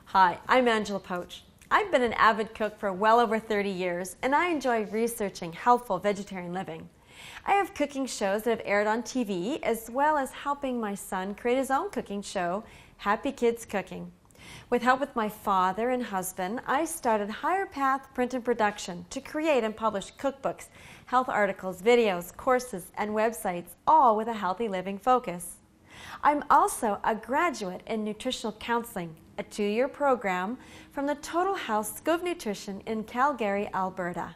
Hi, I'm Angela Poach. I've been an avid cook for well over 30 years, and I enjoy researching healthful vegetarian living. I have cooking shows that have aired on TV, as well as helping my son create his own cooking show, Happy Kids Cooking. With help with my father and husband, I started Higher Path Print and Production to create and publish cookbooks, health articles, videos, courses, and websites, all with a healthy living focus. I'm also a graduate in nutritional counseling, a 2-year program from the Total Health School of Nutrition in Calgary, Alberta.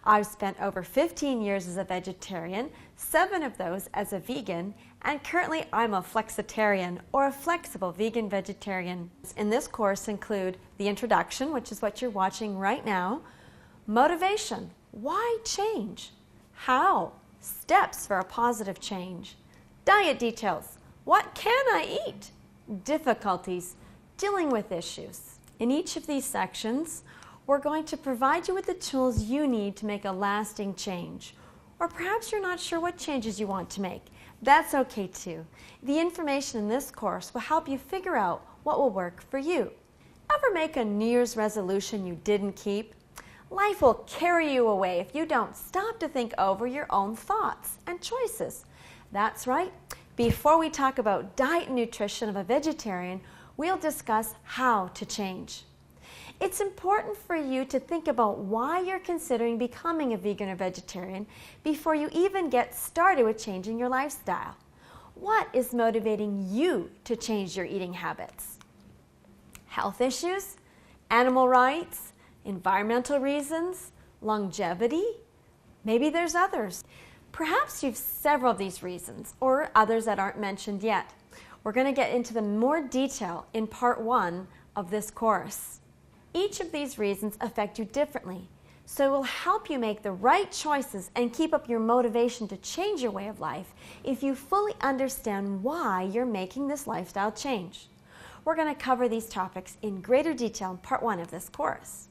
I've spent over 15 years as a vegetarian, 7 of those as a vegan, and currently I'm a Flexitarian, or a flexible vegan vegetarian. In this course include the introduction, which is what you're watching right now, motivation, why change, how, steps for a positive change, diet details, what can I eat, difficulties, dealing with issues. In each of these sections, we're going to provide you with the tools you need to make a lasting change. Or perhaps you're not sure what changes you want to make. That's okay too. The information in this course will help you figure out what will work for you. Ever make a New Year's resolution you didn't keep? Life will carry you away if you don't stop to think over your own thoughts and choices. That's right. Before we talk about diet and nutrition of a vegetarian, we'll discuss how to change. It's important for you to think about why you're considering becoming a vegan or vegetarian before you even get started with changing your lifestyle. What is motivating you to change your eating habits? Health issues, animal rights, environmental reasons, longevity? Maybe there's others. Perhaps you've several of these reasons, or others that aren't mentioned yet. We're going to get into them more detail in part 1 of this course. Each of these reasons affect you differently, so it will help you make the right choices and keep up your motivation to change your way of life if you fully understand why you're making this lifestyle change. We're going to cover these topics in greater detail in part 1 of this course.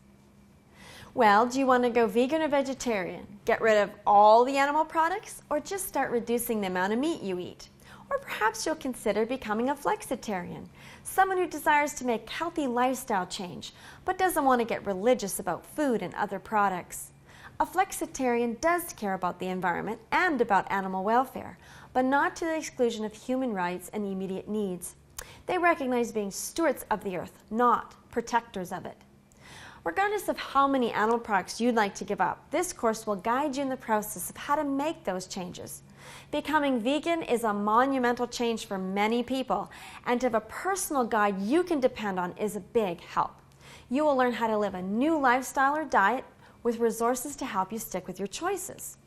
Well, do you want to go vegan or vegetarian? Get rid of all the animal products, or just start reducing the amount of meat you eat? Or perhaps you'll consider becoming a flexitarian, someone who desires to make healthy lifestyle change, but doesn't want to get religious about food and other products. A flexitarian does care about the environment and about animal welfare, but not to the exclusion of human rights and immediate needs. They recognize being stewards of the earth, not protectors of it. Regardless of how many animal products you'd like to give up, this course will guide you in the process of how to make those changes. Becoming vegan is a monumental change for many people, and to have a personal guide you can depend on is a big help. You will learn how to live a new lifestyle or diet with resources to help you stick with your choices.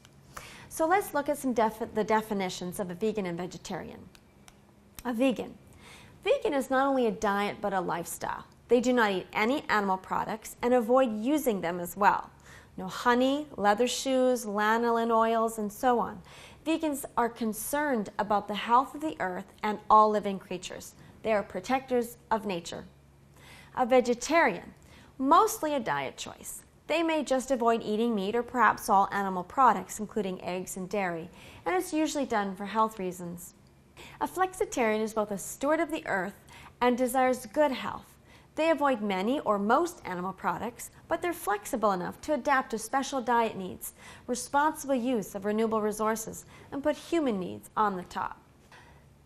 So let's look at the definitions of a vegan and vegetarian. A vegan. Vegan is not only a diet but a lifestyle. They do not eat any animal products and avoid using them as well. No honey, leather shoes, lanolin oils, and so on. Vegans are concerned about the health of the earth and all living creatures. They are protectors of nature. A vegetarian, mostly a diet choice. They may just avoid eating meat or perhaps all animal products, including eggs and dairy, and it's usually done for health reasons. A flexitarian is both a steward of the earth and desires good health. They avoid many or most animal products, but they're flexible enough to adapt to special diet needs, responsible use of renewable resources, and put human needs on the top.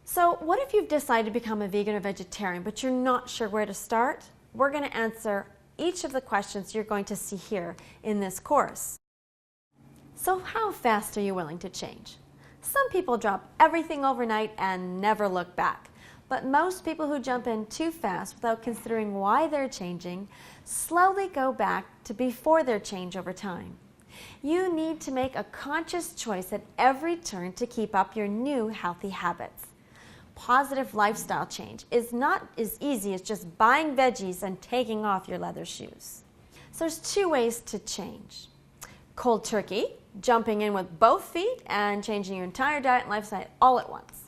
So what if you've decided to become a vegan or vegetarian, but you're not sure where to start? We're going to answer each of the questions you're going to see here in this course. So how fast are you willing to change? Some people drop everything overnight and never look back. But most people who jump in too fast without considering why they're changing slowly go back to before their change over time. You need to make a conscious choice at every turn to keep up your new healthy habits. Positive lifestyle change is not as easy as just buying veggies and taking off your leather shoes. So there's 2 ways to change. Cold turkey, jumping in with both feet and changing your entire diet and lifestyle all at once.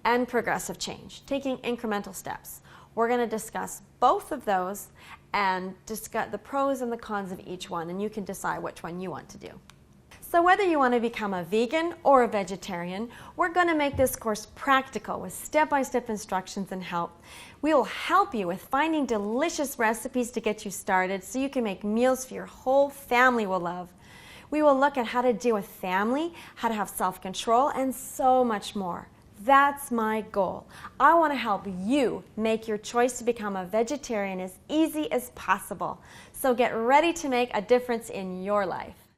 And progressive change, taking incremental steps. We're going to discuss both of those and discuss the pros and the cons of each one, and you can decide which one you want to do. So whether you want to become a vegan or a vegetarian, we're going to make this course practical with step-by-step instructions and help. We will help you with finding delicious recipes to get you started so you can make meals for your whole family will love. We will look at how to deal with family, how to have self-control, and so much more. That's my goal. I want to help you make your choice to become a vegetarian as easy as possible. So get ready to make a difference in your life.